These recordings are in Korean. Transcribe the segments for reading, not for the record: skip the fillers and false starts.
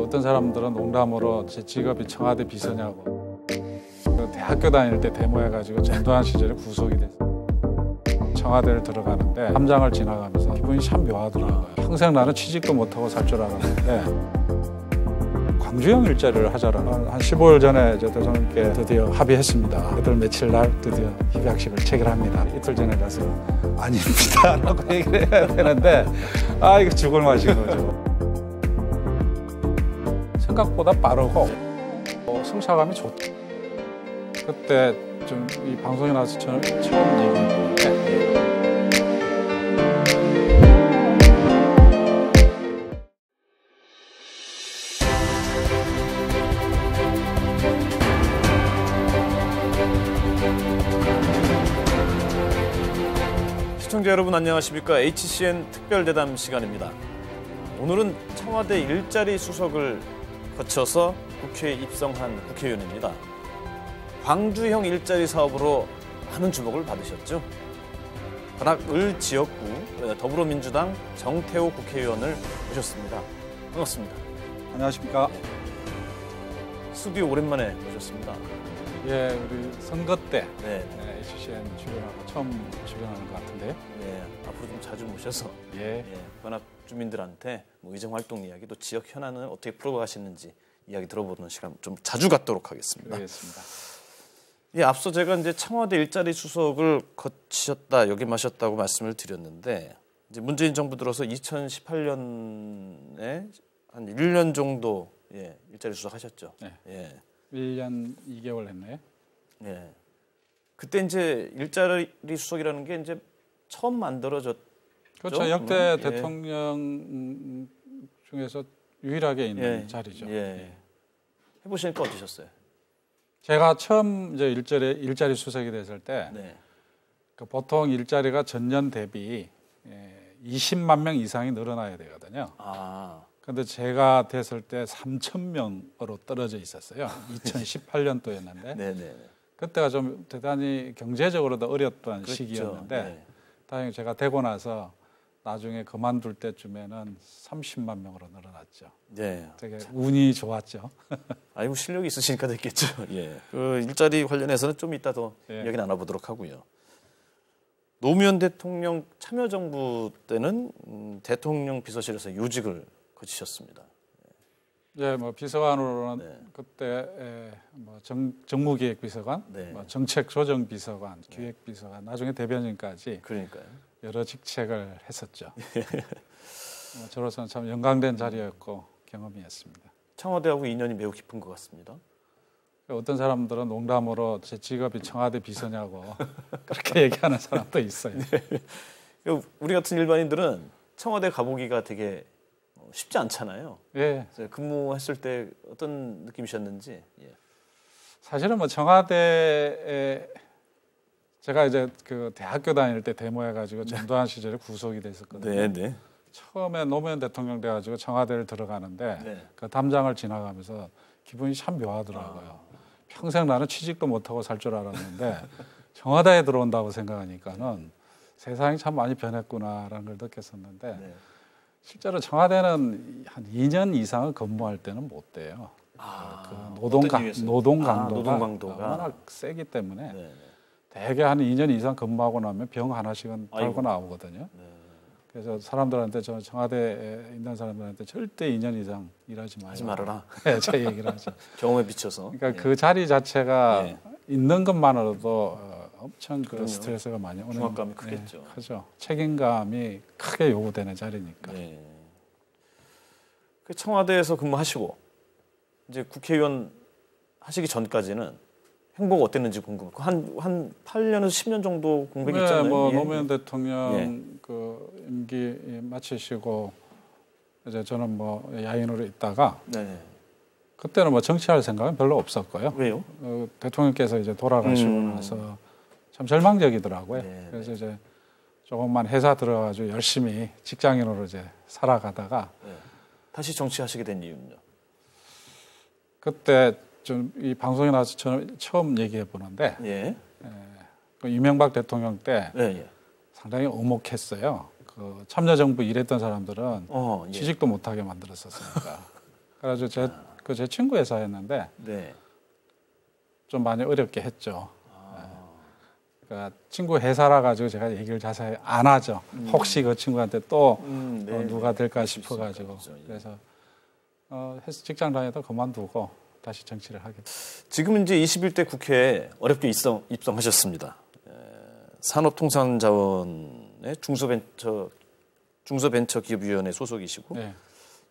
어떤 사람들은 농담으로 제 직업이 청와대 비서냐고. 대학교 다닐 때 데모해가지고 전두환 시절에 구속이 됐어요. 청와대를 들어가는데 함장을 지나가면서 기분이 참 묘하더라고요. 평생 나는 취직도 못하고 살 줄 알았는데 광주형 일자리를 하자라는 한 15일 전에 대통령께 드디어 합의했습니다. 이틀 며칠 날 드디어 협약식을 체결합니다. 이틀 전에 가서 아닙니다 라고 얘기를 해야 되는데 이거 죽을 맛인 거죠. 생각보다 빠르고 승차감이 좋다. 그때 좀 이 방송에 나와서 처음 얘기했는데 시청자 여러분 안녕하십니까? HCN 특별대담 시간입니다. 오늘은 청와대 일자리 수석을 거쳐서 국회에 입성한 국회의원입니다. 광주형 일자리 사업으로 많은 주목을 받으셨죠. 관악을 지역구 더불어민주당 정태호 국회의원을 모셨습니다. 반갑습니다. 안녕하십니까? 스튜디오 오랜만에 모셨습니다. 예, 우리 선거 때 HCN 출연하고 처음 출연하는 것 같은데요. 네, 앞으로 좀 자주 모셔서 관악 주민들한테 의정 활동 이야기 또 지역 현안을 어떻게 풀어가시는지 이야기 들어보는 시간 좀 자주 갖도록 하겠습니다. 알겠습니다. 예, 앞서 제가 이제 청와대 일자리 수석을 거치셨다, 역임하셨다고 말씀을 드렸는데 이제 문재인 정부 들어서 2018년에 한 1년 정도 일자리 수석하셨죠. 네. 예. 1년 2개월 했네요. 예. 그때 이제 일자리 수석이라는 게 이제 처음 만들어졌죠. 그렇죠. 역대 대통령 중에서 유일하게 있는 자리죠. 해보시니까 어떠셨어요? 제가 처음 이제 일자리 수석이 됐을 때 보통 일자리가 전년 대비 20만 명 이상이 늘어나야 되거든요. 그런데 제가 됐을 때 3,000명으로 떨어져 있었어요. 2018년도였는데 그때가 좀 대단히 경제적으로도 어렸던 시기였는데 다행히 제가 되고 나서 나중에 그만둘 때쯤에는 30만 명으로 늘어났죠. 네, 되게 운이 좋았죠. 아이고 실력이 있으시니까 됐겠죠. 그 일자리 관련해서는 좀 이따 더 이야기 나눠보도록 하고요. 노무현 대통령 참여정부 때는 대통령 비서실에서 요직을 거치셨습니다. 뭐 비서관으로는 그때 뭐 정무기획비서관, 뭐 정책조정비서관, 기획비서관, 나중에 대변인까지. 그러니까요. 여러 직책을 했었죠. 저로서는 참 영광된 자리였고 경험이었습니다. 청와대하고 인연이 매우 깊은 것 같습니다. 어떤 사람들은 농담으로 제 직업이 청와대 비서냐고 그렇게 얘기하는 사람도 있어요. 우리 같은 일반인들은 청와대 가보기가 되게 쉽지 않잖아요. 근무했을 때 어떤 느낌이셨는지. 사실은 뭐 청와대에 제가 이제 그 대학교 다닐 때 데모해가지고 전두환 시절에 구속이 됐었거든요. 처음에 노무현 대통령 돼가지고 청와대를 들어가는데 그 담장을 지나가면서 기분이 참 묘하더라고요. 평생 나는 취직도 못하고 살 줄 알았는데 청와대에 들어온다고 생각하니까는 세상이 참 많이 변했구나라는 걸 느꼈었는데 실제로 청와대는 한 2년 이상을 근무할 때는 못 돼요. 그 노동 강도가 워낙 세기 때문에 대개 한 2년 이상 근무하고 나면 병 하나씩은 달고 나오거든요. 그래서 사람들한테 저 청와대에 있는 사람들한테 절대 2년 이상 일하지 말아라. 제 얘기를 하죠. 경험에 비춰서. 그러니까 그 자리 자체가 있는 것만으로도 엄청 그 스트레스가 많이 오는. 중압감이 크겠죠. 크죠. 책임감이 크게 요구되는 자리니까. 그 청와대에서 근무하시고 이제 국회의원 하시기 전까지는 행보가 어땠는지 궁금해요. 한 8년에서 10년 정도 공백했잖아요. 노무현 대통령 그 임기 마치시고 이제 저는 뭐 야인으로 있다가 그때는 뭐 정치할 생각은 별로 없었고요. 왜요? 대통령께서 이제 돌아가시고 나서 참 절망적이더라고요. 그래서 이제 조금만 회사 들어가지고 열심히 직장인으로 이제 살아가다가 다시 정치하시게 된 이유는요? 그때 좀 이 방송에 나와서 처음 얘기해 보는데 그 이명박 대통령 때 상당히 오목했어요. 그 참여정부 일했던 사람들은 취직도 못하게 만들었었으니까. 그래가지고 제 친구 회사였는데 네. 좀 많이 어렵게 했죠. 그러니까 친구 회사라 가지고 제가 얘기를 자세히 안 하죠. 혹시 그 친구한테 또 누가 될까 싶어가지고 그래서 직장 다니다 그만두고 다시 정치를 하게 됐어요. 지금 이제 21대 국회에 어렵게 입성하셨습니다. 산업통상자원의 중소벤처기업위원회 소속이시고 네.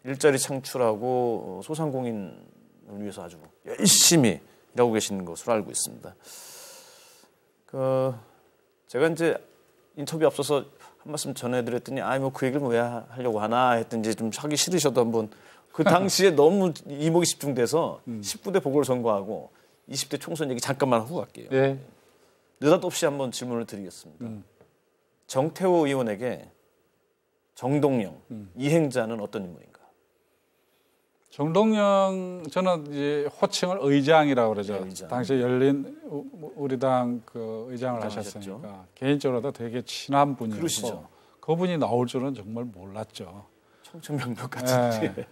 일자리 창출하고 소상공인을 위해서 아주 열심히 일하고 계시는 것으로 알고 있습니다. 제가 이제 인터뷰 앞서서 한 말씀 전해드렸더니 뭐 그 얘기를 왜 하려고 하나 했더니 좀 하기 싫으셔도 한번 그 당시에 너무 이목이 집중돼서 19대 보궐선거하고 20대 총선 얘기 잠깐만 하고 갈게요. 네. 느닷없이 한번 질문을 드리겠습니다. 정태호 의원에게 정동영 이행자는 어떤 인물인가? 정동영 저는 이제 호칭을 의장이라고 그러죠. 네, 의장. 당시 열린 우리당 그 의장을 하셨으니까 개인적으로도 되게 친한 분이었고 그러시죠. 그분이 나올 줄은 정말 몰랐죠. 청천벽력 같은데. 네.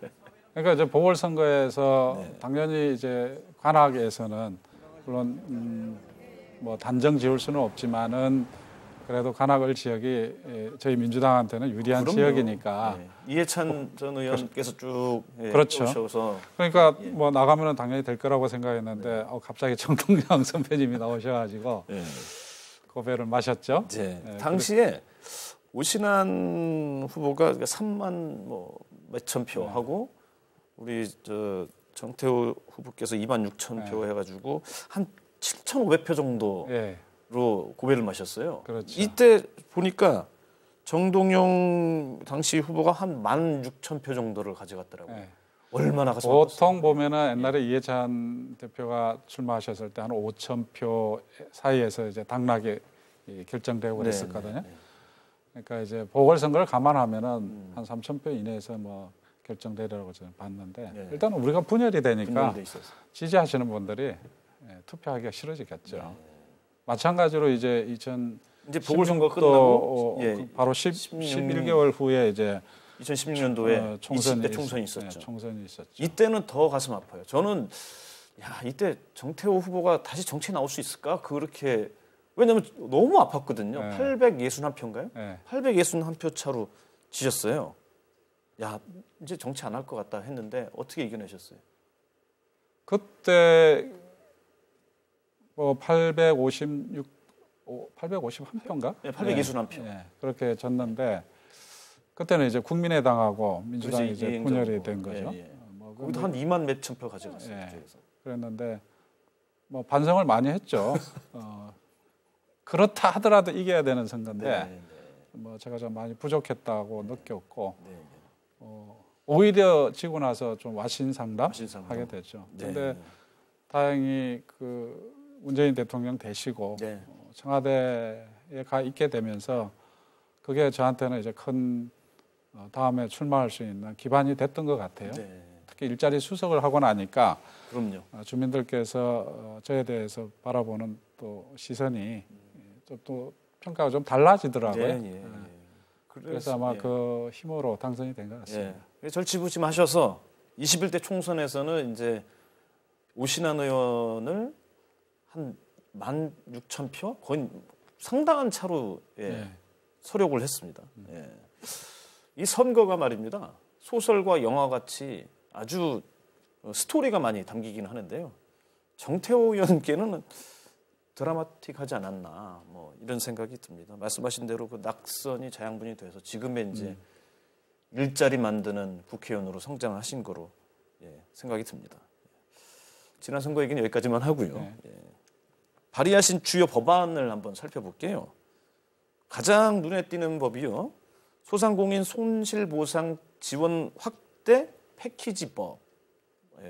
그러니까 이제 보궐선거에서 네. 당연히 이제 관악에서는 물론 뭐 단정 지을 수는 없지만은 그래도 관악을 지역이 저희 민주당한테는 유리한 그럼요. 지역이니까. 네. 이해찬 전 의원께서 쭉 그렇죠. 오셔서 그러니까 뭐 나가면은 당연히 될 거라고 생각했는데 갑자기 정동영 선배님이 나오셔가지고 고배를 마셨죠. 네. 당시에 오신환 후보가 3만 뭐 몇천 표 하고 우리 정태호 후보께서 2만 6천 표 해가지고 한 7,500표 정도로 고배를 마셨어요. 그렇죠. 이때 보니까 정동영 당시 후보가 한 16,000표 정도를 가져갔더라고요. 얼마나 가서 보통 보면은 옛날에 이해찬 대표가 출마하셨을 때 한 5,000표 사이에서 이제 당락이 결정되고 그랬었거든요. 그러니까 이제 보궐선거를 감안하면은 한 3,000표 이내에서 뭐 결정되리라고 저는 봤는데 일단 우리가 분열이 되니까 지지하시는 분들이 투표하기가 싫어지겠죠. 마찬가지로 이제 이제 보궐선거 끝나고 바로 11개월 후에 이제 2016년도에 20대 총선이 있었죠. 총선이 있었죠. 이때는 더 가슴 아파요. 저는 이때 정태호 후보가 다시 정치에 나올 수 있을까? 그렇게 왜냐면 너무 아팠거든요. 861표인가요? 861표 차로 지셨어요. 이제 정치 안 할 것 같다 했는데 어떻게 이겨내셨어요? 그때 뭐 851표인가? 네, 861표. 그렇게 졌는데 그때는 이제 국민의당하고 민주당이 이제 분열이 된 거죠. 거기도 한 2만 몇천 표 가져갔어요. 그랬는데 뭐 반성을 많이 했죠. 그렇다 하더라도 이겨야 되는 선거인데 뭐 제가 좀 많이 부족했다고 느꼈고 오히려 지고 나서 좀 와신상담하게 됐죠. 그런데 다행히 그 문재인 대통령 되시고 청와대에 가 있게 되면서 그게 저한테는 이제 큰 다음에 출마할 수 있는 기반이 됐던 것 같아요. 특히 일자리 수석을 하고 나니까 그럼요. 주민들께서 저에 대해서 바라보는 또 시선이 또 평가가 좀 달라지더라고요. 그래서 아마 그 힘으로 당선이 된 것 같습니다. 절치부심하셔서 21대 총선에서는 이제 오신환 의원을 한 16,000표 거의 상당한 차로 서력을 했습니다. 이 선거가 말입니다. 소설과 영화 같이 아주 스토리가 많이 담기긴 하는데요. 정태호 의원께는 드라마틱하지 않았나 뭐 이런 생각이 듭니다. 말씀하신 대로 그 낙선이 자양분이 돼서 지금의 이제 일자리 만드는 국회의원으로 성장하신 거로 생각이 듭니다. 지난 선거 얘기는 여기까지만 하고요. 발의하신 주요 법안을 한번 살펴볼게요. 가장 눈에 띄는 법이요. 소상공인 손실보상 지원 확대 패키지법.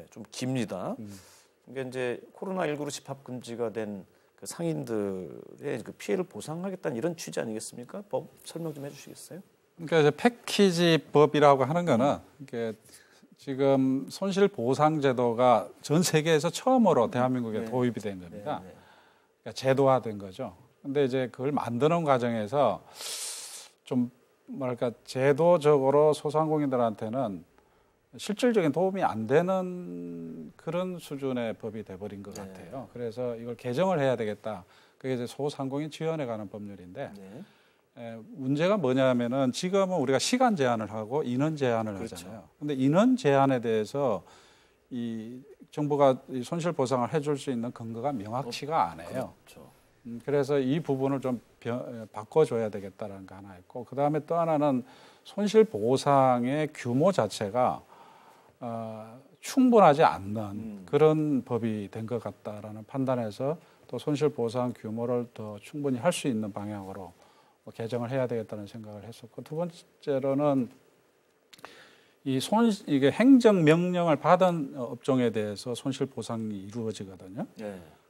좀 깁니다. 이게 이제 코로나19로 집합 금지가 된 그 상인들의 그 피해를 보상하겠다는 이런 취지 아니겠습니까? 법 설명 좀 해주시겠어요? 그러니까 이제 패키지법이라고 하는 거는 이게 지금 손실보상제도가 전 세계에서 처음으로 대한민국에 도입이 된 겁니다. 그러니까 제도화된 거죠. 근데 이제 그걸 만드는 과정에서 좀 뭐랄까 제도적으로 소상공인들한테는 실질적인 도움이 안 되는 그런 수준의 법이 돼버린 것 네. 같아요. 그래서 이걸 개정을 해야 되겠다. 그게 이제 소상공인 지원에 관한 법률인데 문제가 뭐냐면은 지금은 우리가 시간 제한을 하고 인원 제한을 그렇죠. 하잖아요. 근데 인원 제한에 대해서 이 정부가 이 손실 보상을 해줄 수 있는 근거가 명확치가 않아요. 그렇죠. 그래서 이 부분을 좀 바꿔줘야 되겠다라는 거 하나 있고, 그 다음에 또 하나는 손실 보상의 규모 자체가 충분하지 않는 그런 법이 된 것 같다라는 판단에서 또 손실 보상 규모를 더 충분히 할 수 있는 방향으로 개정을 해야 되겠다는 생각을 했었고, 두 번째로는 이게 행정 명령을 받은 업종에 대해서 손실 보상이 이루어지거든요.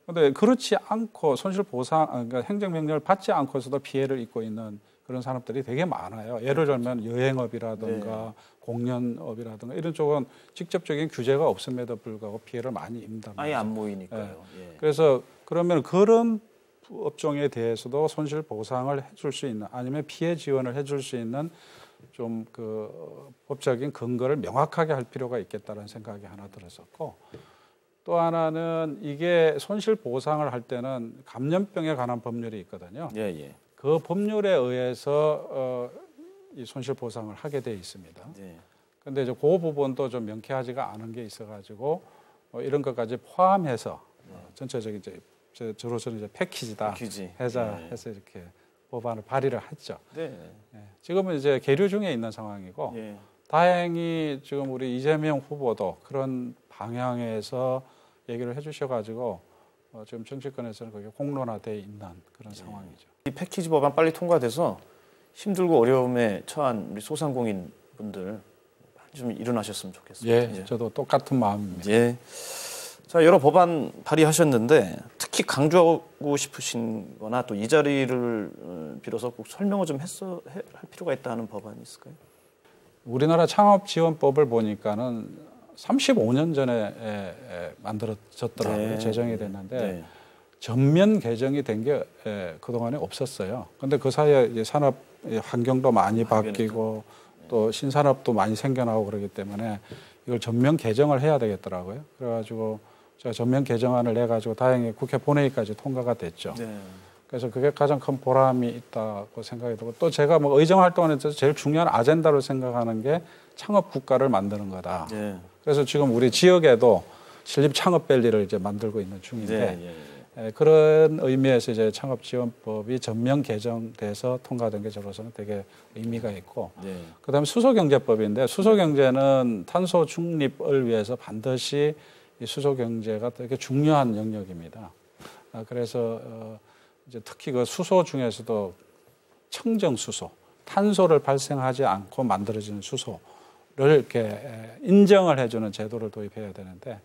그런데 그렇지 않고 손실 보상, 그러니까 행정 명령을 받지 않고서도 피해를 입고 있는 그런 산업들이 되게 많아요. 예를 들면 여행업이라든가 공연업이라든가 이런 쪽은 직접적인 규제가 없음에도 불구하고 피해를 많이 입는다. 아예 안 모이니까요. 그래서 그러면 그런 업종에 대해서도 손실 보상을 해줄 수 있는, 아니면 피해 지원을 해줄 수 있는 좀 그 법적인 근거를 명확하게 할 필요가 있겠다는 생각이 하나 들었었고, 또 하나는 이게 손실 보상을 할 때는 감염병에 관한 법률이 있거든요. 그 법률에 의해서 이 손실 보상을 하게 돼 있습니다. 그런데 이제 그 부분도 좀 명쾌하지가 않은 게 있어가지고 이런 것까지 포함해서 전체적인 저로서는 이제 패키지다 해서 이렇게 법안을 발의를 했죠. 지금은 이제 계류 중에 있는 상황이고, 다행히 지금 우리 이재명 후보도 그런 방향에서 얘기를 해주셔가지고 지금 정치권에서는 그게 공론화돼 있는 그런 상황이죠. 이 패키지 법안 빨리 통과돼서 힘들고 어려움에 처한 우리 소상공인 분들 좀 일어나셨으면 좋겠습니다. 저도 똑같은 마음입니다. 자, 여러 법안 발의하셨는데 특히 강조하고 싶으신 거나 또 이 자리를 빌어서 꼭 설명을 좀 할 필요가 있다는 법안이 있을까요? 우리나라 창업지원법을 보니까는 35년 전에 만들어졌더라고요. 제정이 됐는데 전면 개정이 된 게 그동안에 없었어요. 그런데 그 사이에 이제 산업 환경도 많이 바뀌고 또 신산업도 많이 생겨나고 그러기 때문에 이걸 전면 개정을 해야 되겠더라고요. 그래가지고 제가 전면 개정안을 내가지고 다행히 국회 본회의까지 통과가 됐죠. 그래서 그게 가장 큰 보람이 있다고 생각이 들고, 또 제가 뭐 의정 활동에 있어서 제일 중요한 아젠다로 생각하는 게 창업 국가를 만드는 거다. 그래서 지금 우리 지역에도 신립 창업밸리를 이제 만들고 있는 중인데 그런 의미에서 이제 창업지원법이 전면 개정돼서 통과된 게 저로서는 되게 의미가 있고, 그다음에 수소경제법인데 수소경제는 탄소 중립을 위해서 반드시 이 수소경제가 되게 중요한 영역입니다. 그래서 이제 특히 그 수소 중에서도 청정수소, 탄소를 발생하지 않고 만들어지는 수소를 이렇게 인정을 해주는 제도를 도입해야 되는데,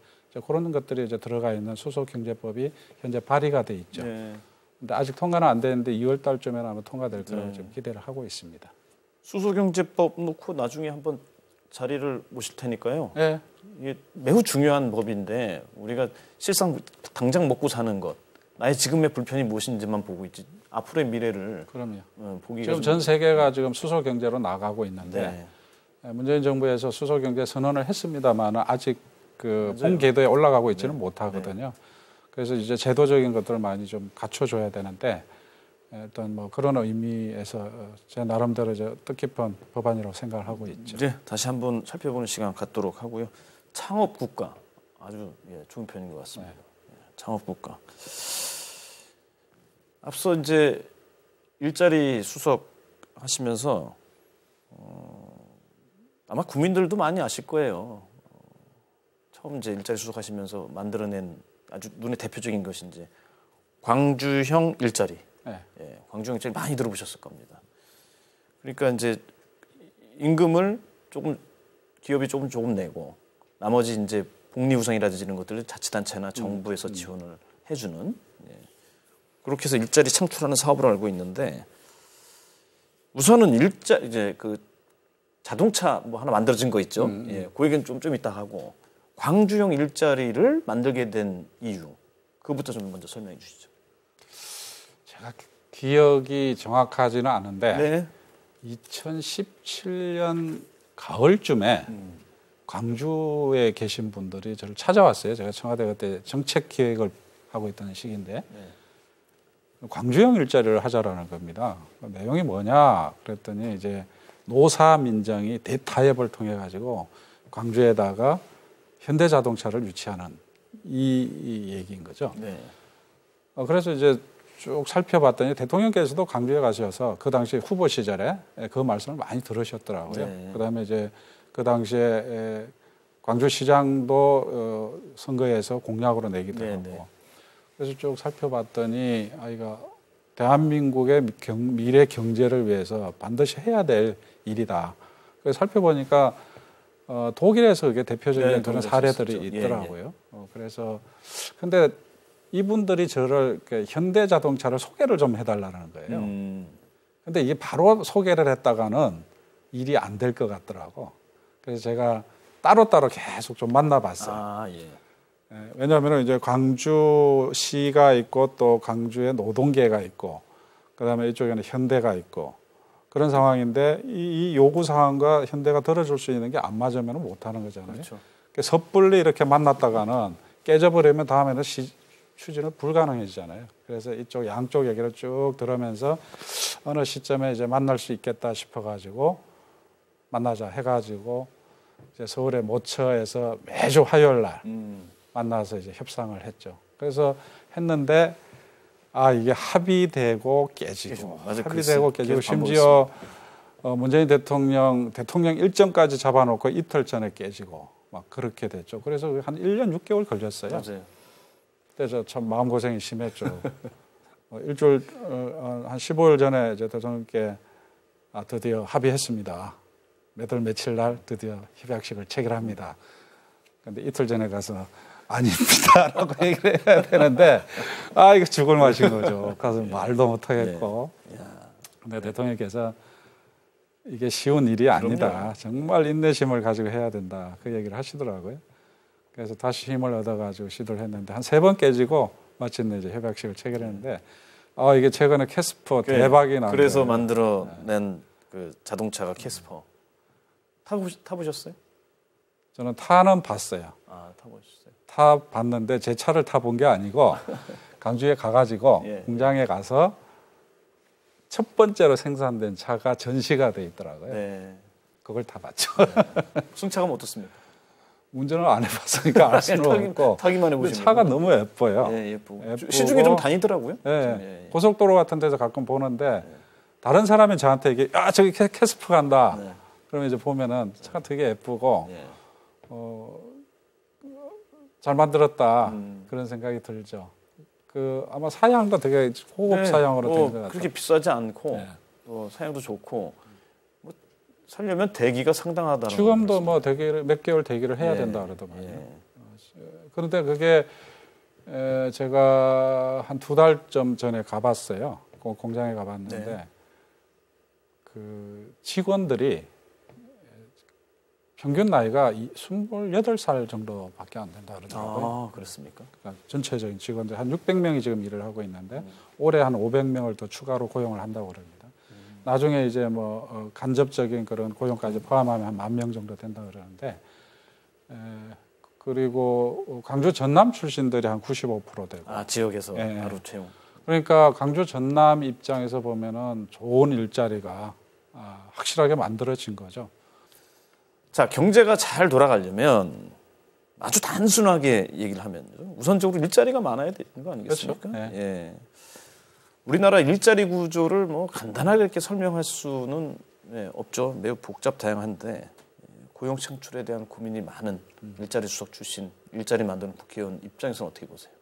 그런 것들이 이제 들어가 있는 수소경제법이 현재 발의가 돼 있죠. 근데 아직 통과는 안 되는데 2월 달쯤에는 아마 통과될 거라고 좀 기대를 하고 있습니다. 수소경제법 놓고 나중에 한번 자리를 모실 테니까요. 이게 매우 중요한 법인데 우리가 실상 당장 먹고 사는 것, 나의 지금의 불편이 무엇인지만 보고 있지 앞으로의 미래를 보기가 지금 전 세계가 지금 수소 경제로 나가고 있는데 문재인 정부에서 수소 경제 선언을 했습니다만 아직 그 본 궤도에 올라가고 있지는 못하거든요. 그래서 이제 제도적인 것들을 많이 좀 갖춰줘야 되는데 일단 뭐 그런 의미에서 제 나름대로 이제 뜻깊은 법안이라고 생각을 하고 있죠. 다시 한번 살펴보는 시간 갖도록 하고요. 창업 국가 아주 좋은 표현인 것 같습니다. 창업 국가. 앞서 이제 일자리 수석 하시면서 아마 국민들도 많이 아실 거예요. 처음 이제 일자리 수석 하시면서 만들어낸 아주 눈에 대표적인 것이 이제 광주형 일자리. 광주형 일자리 많이 들어보셨을 겁니다. 그러니까 이제 임금을 기업이 조금 내고 나머지 이제 복리후생이라든지 이런 것들을 자치단체나 정부에서 지원을 해주는 그렇게 해서 일자리 창출하는 사업으로 알고 있는데, 우선은 이제 그 자동차 뭐 하나 만들어진 거 있죠. 그 얘기는 좀 이따 하고, 광주형 일자리를 만들게 된 이유, 그거부터 좀 먼저 설명해 주시죠. 제가 기억이 정확하지는 않은데 2017년 가을쯤에 광주에 계신 분들이 저를 찾아왔어요. 제가 청와대 그때 정책 기획을 하고 있던 시기인데 광주형 일자리를 하자라는 겁니다. 내용이 뭐냐 그랬더니 이제 노사 민정이 대타협을 통해 가지고 광주에다가 현대자동차를 유치하는 이 얘기인 거죠. 네. 그래서 이제 쭉 살펴봤더니 대통령께서도 광주에 가셔서 그 당시 후보 시절에 그 말씀을 많이 들으셨더라고요. 네. 그다음에 이제 그 당시에 광주시장도 선거에서 공약으로 내기도 하고 네. 그래서 쭉 살펴봤더니 이가 대한민국의 미래 경제를 위해서 반드시 해야 될 일이다. 그래서 살펴보니까 독일에서 그게 대표적인 네, 그런 사례들이 있더라고요. 예, 예. 그래서 근데 이분들이 저를 현대 자동차를 소개를 좀 해달라는 거예요. 근데 이게 바로 소개를 했다가는 일이 안 될 것 같더라고. 그래서 제가 따로따로 계속 좀 만나봤어요. 예. 왜냐하면 이제 광주시가 있고 또 광주에 노동계가 있고 그다음에 이쪽에는 현대가 있고 그런 상황인데 이 요구 사항과 현대가 들어줄 수 있는 게 안 맞으면 못 하는 거잖아요. 그렇죠. 섣불리 이렇게 만났다가는 깨져버리면 다음에는 추진은 불가능해지잖아요. 그래서 이쪽 양쪽 얘기를 쭉 들으면서 어느 시점에 이제 만날 수 있겠다 싶어가지고 만나자 해가지고 이제 서울의 모처에서 매주 화요일 날 만나서 이제 협상을 했죠. 그래서 했는데 이게 합의되고 깨지고 합의되고 깨지고 심지어 문재인 대통령 일정까지 잡아놓고 이틀 전에 깨지고 막 그렇게 됐죠. 그래서 한 1년 6개월 걸렸어요. 맞아요. 그래서 참 마음고생이 심했죠. 일주일 한 15일 전에 이제 대통령께 드디어 합의했습니다. 몇 월 며칠 날 드디어 협약식을 체결합니다. 근데 이틀 전에 가서 아닙니다라고 얘기를 해야 되는데 이거 죽을 맛인 거죠. 가서 말도 못하겠고. 근데 대통령께서 이게 쉬운 일이 아니다. 그럼요. 정말 인내심을 가지고 해야 된다. 그 얘기를 하시더라고요. 그래서 다시 힘을 얻어가지고 시도를 했는데 한 3번 깨지고 마침내 이제 협약식을 체결했는데 이게 최근에 캐스퍼 대박이 난 그래서 거예요. 만들어낸 그 자동차가 캐스퍼. 타보셨어요? 저는 타는 봤어요. 타보셨어요? 타봤는데 제 차를 타본 게 아니고 광주에 가가지고 공장에 가서 첫 번째로 생산된 차가 전시가 돼 있더라고요. 네. 그걸 타봤죠. 승차감 어떻습니까? 운전을 안 해봤으니까 알 수는 없고 타기만 해보시면 차가 너무 예뻐요. 예쁘고. 시중에 좀 다니더라고요. 고속도로 같은 데서 가끔 보는데 다른 사람이 저한테 이게 저기 캐스퍼 간다. 그러면 이제 보면은 차가 되게 예쁘고 잘 만들었다 그런 생각이 들죠. 아마 사양도 되게 고급 사양으로 된 것 같아요. 그렇게 비싸지 않고 또 사양도 좋고 살려면 대기가 상당하다는. 지금도 뭐 몇 개월 대기를 해야 된다 그러더만요. 그런데 그게 제가 한 2달쯤 전에 가봤어요. 공장에 가봤는데 그 직원들이 평균 나이가 28살 정도밖에 안 된다 그러더라고요. 그렇습니까? 그러니까 전체적인 직원들 한 600명이 지금 일을 하고 있는데 올해 한 500명을 더 추가로 고용을 한다고 그럽니다. 나중에 이제 뭐 간접적인 그런 고용까지 포함하면 한 10,000명 정도 된다 그러는데 그리고 광주 전남 출신들이 한 95% 되고 지역에서 바로 채용. 그러니까 광주 전남 입장에서 보면은 좋은 일자리가 확실하게 만들어진 거죠. 자, 경제가 잘 돌아가려면 아주 단순하게 얘기를 하면 우선적으로 일자리가 많아야 되는 거 아니겠습니까? 그렇죠. 우리나라 일자리 구조를 뭐 간단하게 이렇게 설명할 수는 없죠. 매우 복잡 다양한데 고용 창출에 대한 고민이 많은 일자리 수석 출신, 일자리 만드는 국회의원 입장에서는 어떻게 보세요?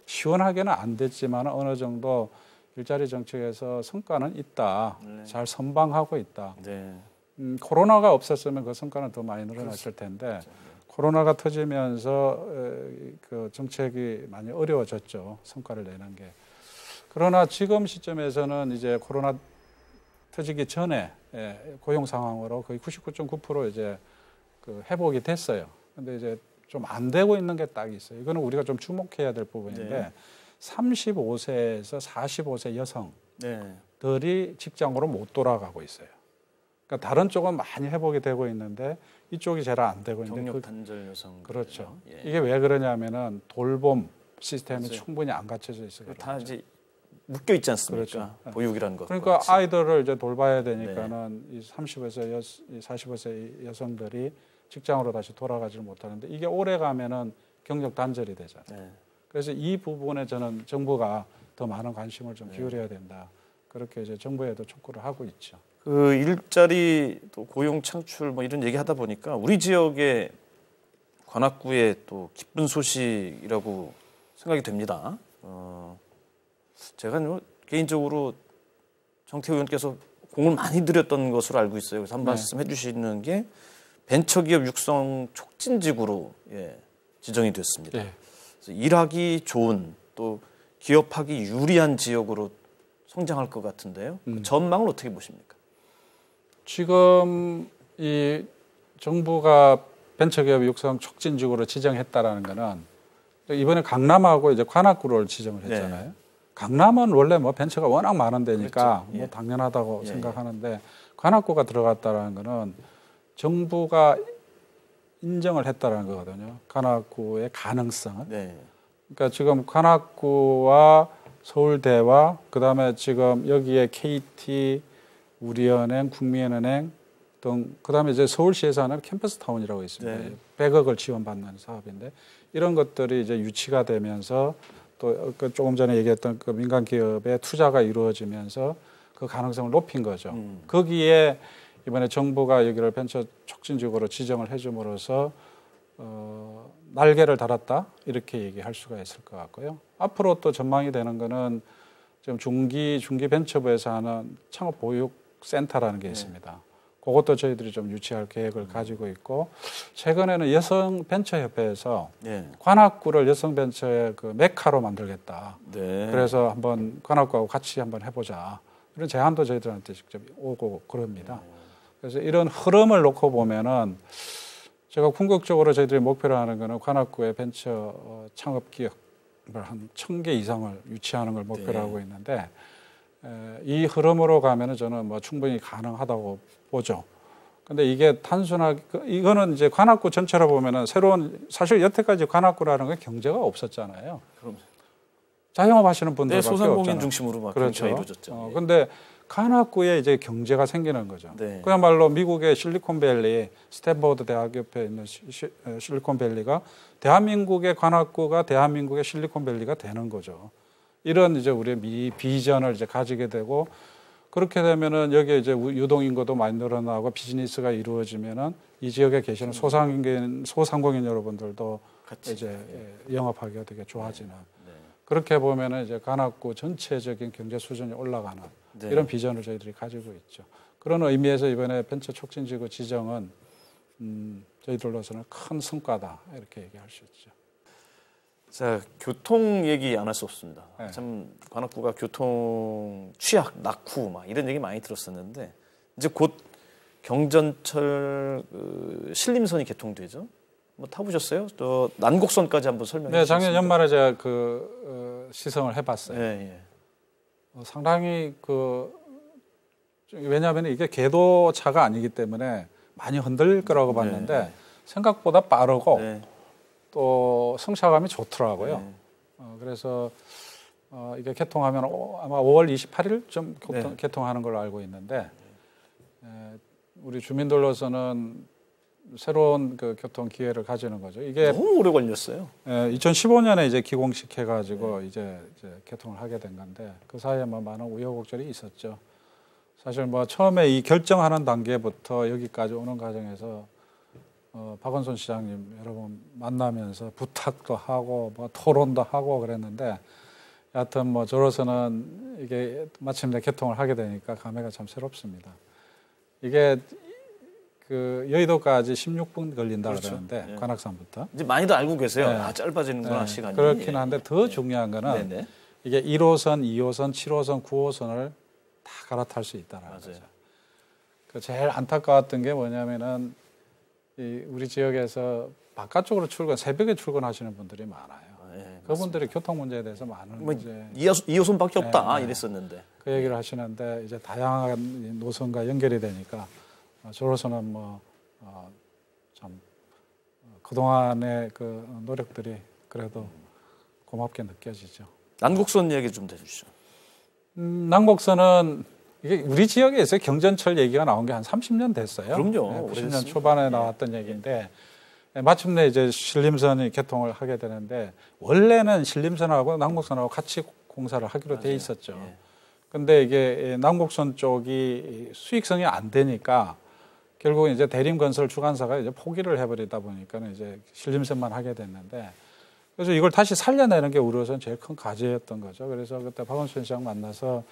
시원하게는 안 됐지만 어느 정도 일자리 정책에서 성과는 있다. 잘 선방하고 있다. 코로나가 없었으면 그 성과는 더 많이 늘어났을 텐데 코로나가 터지면서 그 정책이 많이 어려워졌죠. 성과를 내는 게. 그러나 지금 시점에서는 이제 코로나 터지기 전에 고용 상황으로 거의 99.9% 이제 그 회복이 됐어요. 근데 이제 좀 안 되고 있는 게 딱 있어요. 이거는 우리가 좀 주목해야 될 부분인데 35세에서 45세 여성들이 직장으로 못 돌아가고 있어요. 그러니까 다른 쪽은 많이 회복이 되고 있는데 이쪽이 제일 안 되고 있는데 경력 단절 여성. 그렇죠. 예. 이게 왜 그러냐면은 돌봄 시스템이 맞아요. 충분히 안 갖춰져 있어요. 다 이제 묶여 있지 않습니까? 그렇죠. 보육이라는 것. 그러니까 아이들을 이제 돌봐야 되니까는 이 30에서 45세 여성들이 직장으로 다시 돌아가지를 못하는데 이게 오래 가면은 경력 단절이 되잖아요. 네. 그래서 이 부분에 저는 정부가 더 많은 관심을 좀 기울여야 된다. 그렇게 이제 정부에도 촉구를 하고 있죠. 그 일자리 또 고용 창출 뭐 이런 얘기하다 보니까 우리 지역의 관악구의 또 기쁜 소식이라고 생각이 됩니다. 제가 개인적으로 정태호 의원께서 공을 많이 들였던 것으로 알고 있어요. 그래서 한 말씀 해주시는 게 벤처기업 육성 촉진지구로 지정이 됐습니다. 네. 그래서 일하기 좋은 또 기업하기 유리한 지역으로 성장할 것 같은데요. 그 전망을 어떻게 보십니까? 지금 이 정부가 벤처기업 육성 촉진지구로 지정했다라는 거는 이번에 강남하고 이제 관악구를 지정을 했잖아요. 네. 강남은 원래 뭐 벤처가 워낙 많은 데니까 그렇죠. 뭐 당연하다고 생각하는데 관악구가 들어갔다라는 거는 정부가 인정을 했다라는 거거든요. 관악구의 가능성은. 네. 그러니까 지금 관악구와 서울대와 그다음에 지금 여기에 KT, 우리은행, 국민은행 등 그다음에 이제 서울시에서 하는 캠퍼스타운이라고 있습니다. 네. 100억을 지원받는 사업인데 이런 것들이 이제 유치가 되면서 또 그 조금 전에 얘기했던 그 민간 기업의 투자가 이루어지면서 그 가능성을 높인 거죠. 거기에 이번에 정부가 여기를 벤처 촉진지구로 지정을 해줌으로써 날개를 달았다 이렇게 얘기할 수가 있을 것 같고요. 앞으로 또 전망이 되는 거는 지금 중기 벤처부에서 하는 창업 보육 센터라는 게 있습니다. 그것도 저희들이 좀 유치할 계획을 가지고 있고 최근에는 여성 벤처 협회에서 관악구를 여성 벤처의 그 메카로 만들겠다. 네. 그래서 한번 관악구하고 같이 한번 해보자. 이런 제안도 저희들한테 직접 오고 그럽니다. 그래서 이런 흐름을 놓고 보면은 제가 궁극적으로 저희들이 목표로 하는 거는 관악구의 벤처 창업 기업을 한 1000개 이상을 유치하는 걸 목표로 하고 있는데 이 흐름으로 가면은 저는 뭐 충분히 가능하다고 보죠. 근데 이게 단순하게 이거는 이제 관악구 전체로 보면은 새로운 사실 여태까지 관악구라는 건 경제가 없었잖아요. 그럼 자영업 하시는 분들밖에 소상공인 없잖아요. 중심으로만 그렇죠. 이루어졌죠. 근데 관악구에 이제 경제가 생기는 거죠. 네. 그야말로 미국의 실리콘밸리, 스탠퍼드 대학 옆에 있는 실리콘밸리가 대한민국의 관악구가 대한민국의 실리콘밸리가 되는 거죠. 이런 이제 우리의 비전을 이제 가지게 되고 그렇게 되면은 여기에 이제 유동 인구도 많이 늘어나고 비즈니스가 이루어지면은 이 지역에 계시는 소상공인 여러분들도 같이 이제 영업하기가 되게 좋아지는. 그렇게 보면은 이제 관악구 전체적인 경제 수준이 올라가는 이런 비전을 저희들이 가지고 있죠. 그런 의미에서 이번에 벤처 촉진지구 지정은 저희들로서는 큰 성과다 이렇게 얘기할 수 있죠. 자, 교통 얘기 안 할 수 없습니다. 네. 참 관악구가 교통 취약, 낙후 막 이런 얘기 많이 들었었는데 이제 곧 경전철 신림선이 개통되죠. 뭐 타보셨어요? 또 난곡선까지 한번 설명해 주세요. 네, 작년 연말에 제가 시승을 해봤어요. 상당히 왜냐하면 이게 궤도차가 아니기 때문에 많이 흔들릴 거라고 봤는데 생각보다 빠르고 또 승차감이 좋더라고요. 그래서 이게 개통하면 아마 5월 28일쯤 개통하는 걸로 알고 있는데 우리 주민들로서는 새로운 그 교통 기회를 가지는 거죠. 이게 너무 오래 걸렸어요. 2015년에 이제 기공식해가지고 이제 개통을 하게 된 건데 그 사이에 뭐 많은 우여곡절이 있었죠. 사실 뭐 처음에 이 결정하는 단계부터 여기까지 오는 과정에서 박원순 시장님 여러 번 만나면서 부탁도 하고 뭐 토론도 하고 그랬는데 여하튼 뭐 저로서는 이게 마침내 개통을 하게 되니까 감회가 참 새롭습니다. 이게 여의도까지 16분 걸린다 그러는데 관악산부터 이제 많이들 알고 계세요. 짧아지는구나 시간이. 그렇긴 한데 더 중요한 거는 이게 1호선, 2호선, 7호선, 9호선을 다 갈아탈 수 있다라는 거죠. 제일 안타까웠던 게 뭐냐면은 우리 지역에서 바깥쪽으로 새벽에 출근하시는 분들이 많아요. 그분들이 교통 문제에 대해서 많은 문제. 2호선밖에 없다 이랬었는데 그 얘기를 하시는데 이제 다양한 노선과 연결이 되니까 저로서는 참 그동안의 그 노력들이 그래도 고맙게 느껴지죠. 남곡선 얘기 좀 해주시죠. 남곡선은 이게 우리 지역에서 경전철 얘기가 나온 게 한 30년 됐어요. 그럼요. 90년 초반에 나왔던 얘기인데 마침내 이제 신림선이 개통을 하게 되는데 원래는 신림선하고 남곡선하고 같이 공사를 하기로 돼 있었죠. 근데 이게 남곡선 쪽이 수익성이 안 되니까 결국은 이제 대림건설 주관사가 이제 포기를 해버리다 보니까는 이제 신림선만 하게 됐는데 그래서 이걸 다시 살려내는 게 우리로서는 제일 큰 과제였던 거죠. 그래서 그때 박원순 시장 만나서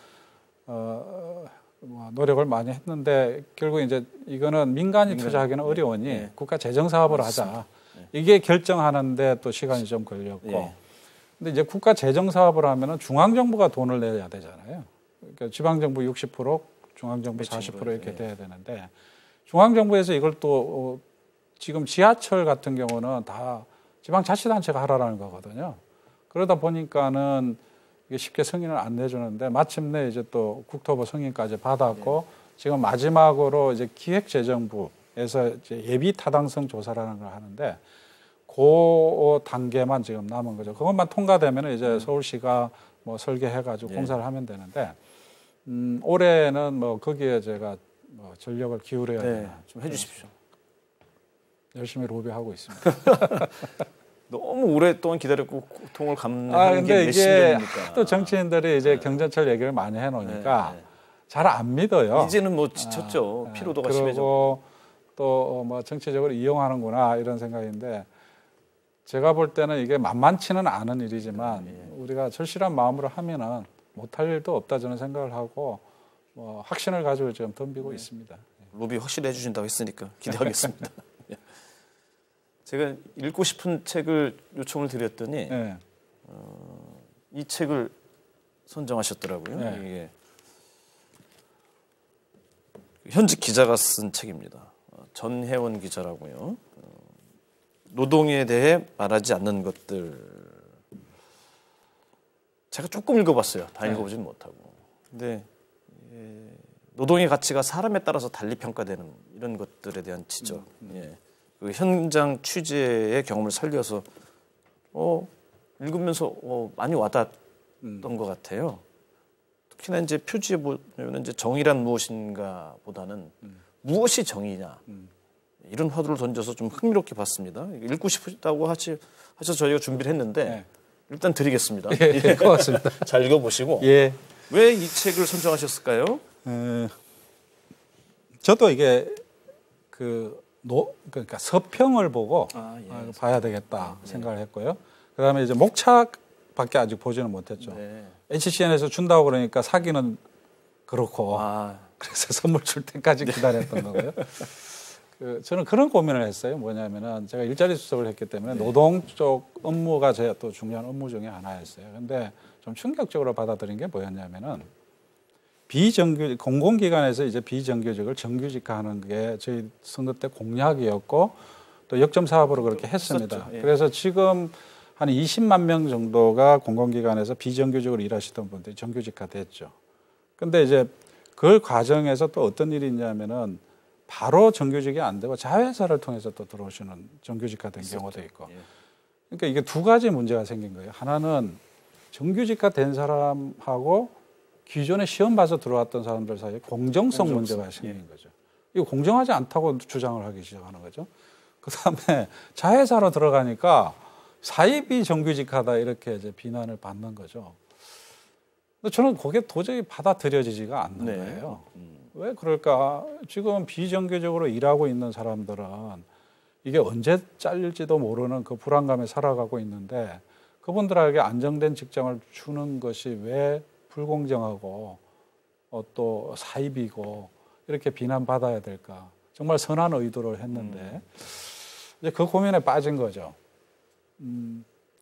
노력을 많이 했는데 결국 이제 이거는 민간이 투자하기는 어려우니 국가 재정 사업을 하자. 이게 결정하는데 또 시간이 좀 걸렸고. 근데 이제 국가 재정 사업을 하면은 중앙 정부가 돈을 내야 되잖아요. 그러니까 지방 정부 60%, 중앙 정부 40% 이렇게 돼야 되는데 중앙 정부에서 이걸 또 지금 지하철 같은 경우는 다 지방자치단체가 하라는 거거든요. 그러다 보니까는 이게 쉽게 승인을 안 내주는데 마침내 이제 또 국토부 승인까지 받았고 지금 마지막으로 이제 기획재정부에서 이제 예비 타당성 조사라는 걸 하는데 그 단계만 지금 남은 거죠. 그것만 통과되면 이제 서울시가 뭐 설계해가지고 공사를 하면 되는데 올해는 뭐 거기에 제가 뭐 전력을 기울여야 되나 좀 해주십시오. 열심히 로비하고 있습니다. 너무 오랫동안 기다렸고 고통을 감내하는 게 몇십 년입니까? 또 정치인들이 이제 경전철 얘기를 많이 해놓으니까 잘 안 믿어요. 이제는 뭐 지쳤죠. 피로도가 심해졌고. 또 뭐 정치적으로 이용하는구나 이런 생각인데 제가 볼 때는 이게 만만치는 않은 일이지만 우리가 절실한 마음으로 하면은 못할 일도 없다 저는 생각을 하고 뭐 확신을 가지고 지금 덤비고 있습니다. 로비 확실히 해주신다고 했으니까 기대하겠습니다. 제가 읽고 싶은 책을 요청을 드렸더니 이 책을 선정하셨더라고요. 이게 현직 기자가 쓴 책입니다. 전혜원 기자라고요. 노동에 대해 말하지 않는 것들. 제가 조금 읽어봤어요. 다 읽어보진 못하고. 근데 노동의 가치가 사람에 따라서 달리 평가되는 이런 것들에 대한 지적. 그 현장 취재의 경험을 살려서 읽으면서 많이 와닿던 것 같아요. 특히나 이제 표지에 보면 이제 정의란 무엇인가 보다는 무엇이 정의냐 이런 화두를 던져서 좀 흥미롭게 봤습니다. 읽고 싶다고 하셔서 저희가 준비를 했는데 일단 드리겠습니다. 고맙습니다. 잘 읽어보시고 왜 이 책을 선정하셨을까요? 저도 이게 그러니까 서평을 보고 봐야 되겠다 생각을 했고요. 그다음에 이제 목차밖에 아직 보지는 못했죠. NCCN에서 준다고 그러니까 사기는 그렇고 그래서 선물 줄 때까지 기다렸던 거고요. 저는 그런 고민을 했어요. 뭐냐면은 제가 일자리 수석을 했기 때문에 노동 쪽 업무가 제 또 중요한 업무 중에 하나였어요. 근데 좀 충격적으로 받아들인 게 뭐였냐면은 공공기관에서 이제 비정규직을 정규직화하는 게 저희 선거 때 공약이었고 또 역점 사업으로 그렇게 했습니다. 그래서 지금 한 20만 명 정도가 공공기관에서 비정규직으로 일하시던 분들이 정규직화 됐죠. 근데 이제 그 과정에서 또 어떤 일이 있냐면은 바로 정규직이 안 되고 자회사를 통해서 또 들어오시는 정규직화 된 경우도 있고. 그러니까 이게 두 가지 문제가 생긴 거예요. 하나는 정규직화 된 사람하고 기존에 시험 봐서 들어왔던 사람들 사이에 공정성 문제가 생긴 거죠. 이거 공정하지 않다고 주장을 하기 시작하는 거죠. 그다음에 자회사로 들어가니까 사입이 정규직하다 이렇게 이제 비난을 받는 거죠. 근데 저는 그게 도저히 받아들여지지가 않는 거예요. 왜 그럴까? 지금 비정규직으로 일하고 있는 사람들은 이게 언제 잘릴지도 모르는 그 불안감에 살아가고 있는데 그분들에게 안정된 직장을 주는 것이 왜 불공정하고 또 사입이고 이렇게 비난받아야 될까? 정말 선한 의도를 했는데 이제 그 고민에 빠진 거죠.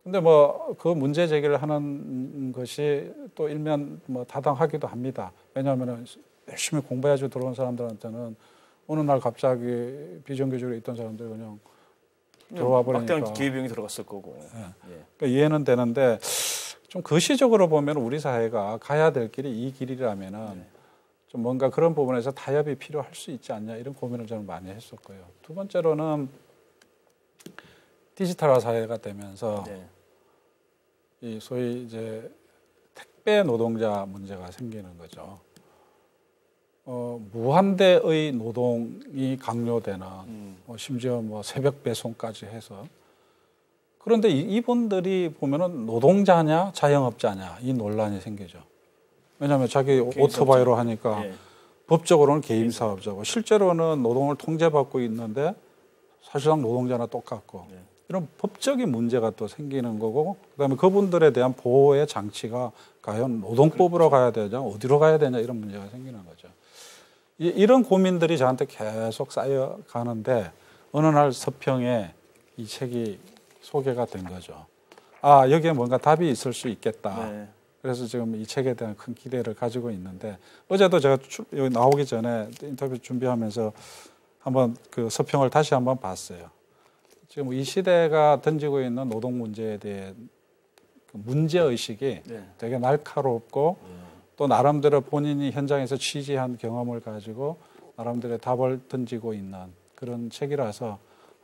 근데 뭐 그 문제 제기를 하는 것이 또 일면 뭐 타당하기도 합니다. 왜냐하면 열심히 공부해가지고 들어온 사람들한테는 어느 날 갑자기 비정규직으로 있던 사람들 그냥 들어와 버리니까 막대한 기회비용이 들어갔을 거고. 그러니까 이해는 되는데 좀 거시적으로 보면 우리 사회가 가야 될 길이 이 길이라면은 좀 뭔가 그런 부분에서 타협이 필요할 수 있지 않냐 이런 고민을 저는 많이 했었고요. 두 번째로는 디지털화 사회가 되면서 네. 이 소위 이제 택배 노동자 문제가 생기는 거죠. 무한대의 노동이 강요되는 심지어 뭐 새벽 배송까지 해서 그런데 이분들이 보면은 노동자냐 자영업자냐 이 논란이 생기죠. 왜냐하면 자기 오토바이로 하니까 네. 법적으로는 개인사업자고 실제로는 노동을 통제받고 있는데 사실상 노동자나 똑같고 네. 이런 법적인 문제가 또 생기는 거고 그다음에 그분들에 대한 보호의 장치가 과연 노동법으로 가야 되냐 어디로 가야 되냐 이런 문제가 생기는 거죠. 이런 고민들이 저한테 계속 쌓여가는데 어느 날 서평에 이 책이 소개가 된 거죠. 아 여기에 뭔가 답이 있을 수 있겠다. 네. 그래서 지금 이 책에 대한 큰 기대를 가지고 있는데 어제도 제가 여기 나오기 전에 인터뷰 준비하면서 한번 그 서평을 다시 한번 봤어요. 지금 이 시대가 던지고 있는 노동 문제에 대해 그 문제 의식이 네. 되게 날카롭고 또 나름대로 본인이 현장에서 취재한 경험을 가지고 나름대로 답을 던지고 있는 그런 책이라서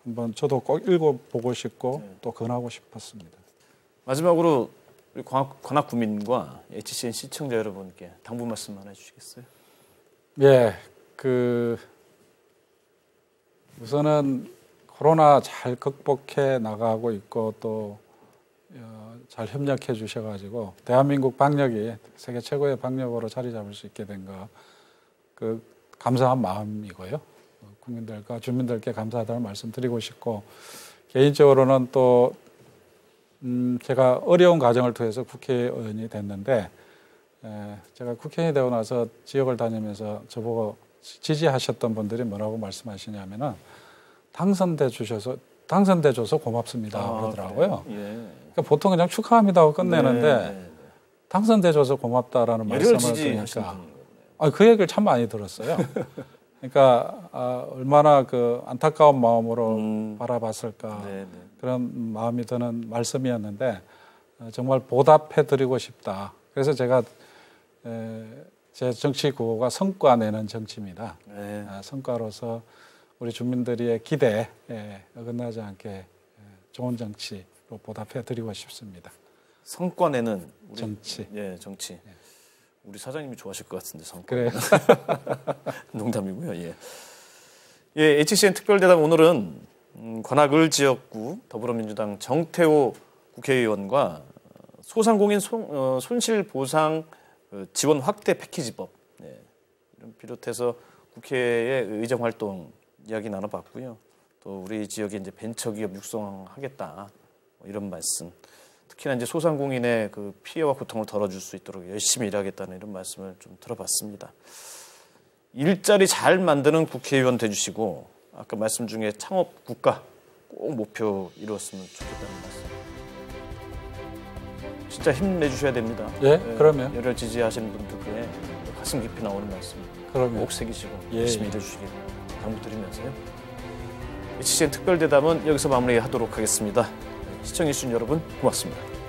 한번 저도 꼭 읽어보고 싶고 네. 또 권하고 싶었습니다. 마지막으로 우리 관악구민과 HCN 시청자 여러분께 당부 말씀 하나 해주시겠어요? 예, 우선은 코로나 잘 극복해 나가고 있고 또 잘 협력해 주셔가지고 대한민국 방역이 세계 최고의 방역으로 자리 잡을 수 있게 된 거 그 감사한 마음이고요. 국민들과 주민들께 감사하다는 말씀 드리고 싶고 개인적으로는 또 제가 어려운 과정을 통해서 국회의원이 됐는데 제가 국회의원이 되고 나서 지역을 다니면서 저보고 지지하셨던 분들이 뭐라고 말씀하시냐면은 당선돼 줘서 고맙습니다 그러더라고요. 예. 그러니까 보통 그냥 축하합니다 하고 끝내는데 네. 당선돼 줘서 고맙다라는 말씀을 드리니까 그 얘기를 참 많이 들었어요. 그러니까 얼마나 그 안타까운 마음으로 바라봤을까 그런 마음이 드는 말씀이었는데 정말 보답해드리고 싶다. 그래서 제가 제 정치 구호가 성과 내는 정치입니다. 네. 성과로서 우리 주민들의 기대에 어긋나지 않게 좋은 정치로 보답해드리고 싶습니다. 성과 내는 정치. 예, 정치. 예. 우리 사장님이 좋아하실 것 같은데 성과. 그래요. 농담이고요. 예. 예, HCN 특별대담 오늘은 관악을 지역구 더불어민주당 정태호 국회의원과 소상공인 손실보상 지원 확대 패키지법 이런 비롯해서 국회의 의정활동 이야기 나눠봤고요. 또 우리 지역에 이제 벤처기업 육성하겠다 이런 말씀. 특히나 이제 소상공인의 그 피해와 고통을 덜어줄 수 있도록 열심히 일하겠다는 이런 말씀을 좀 들어봤습니다. 일자리 잘 만드는 국회의원 돼주시고 아까 말씀 중에 창업 국가 꼭 목표 이루었으면 좋겠다는 말씀. 진짜 힘내주셔야 됩니다. 예, 그러면 열혈 지지하시는 분들께 가슴 깊이 나오는 말씀 꼭 새기시고 열심히 일해주시길 당부드리면서요. HCN 특별대담은 여기서 마무리하도록 하겠습니다. 시청해주신 여러분 고맙습니다.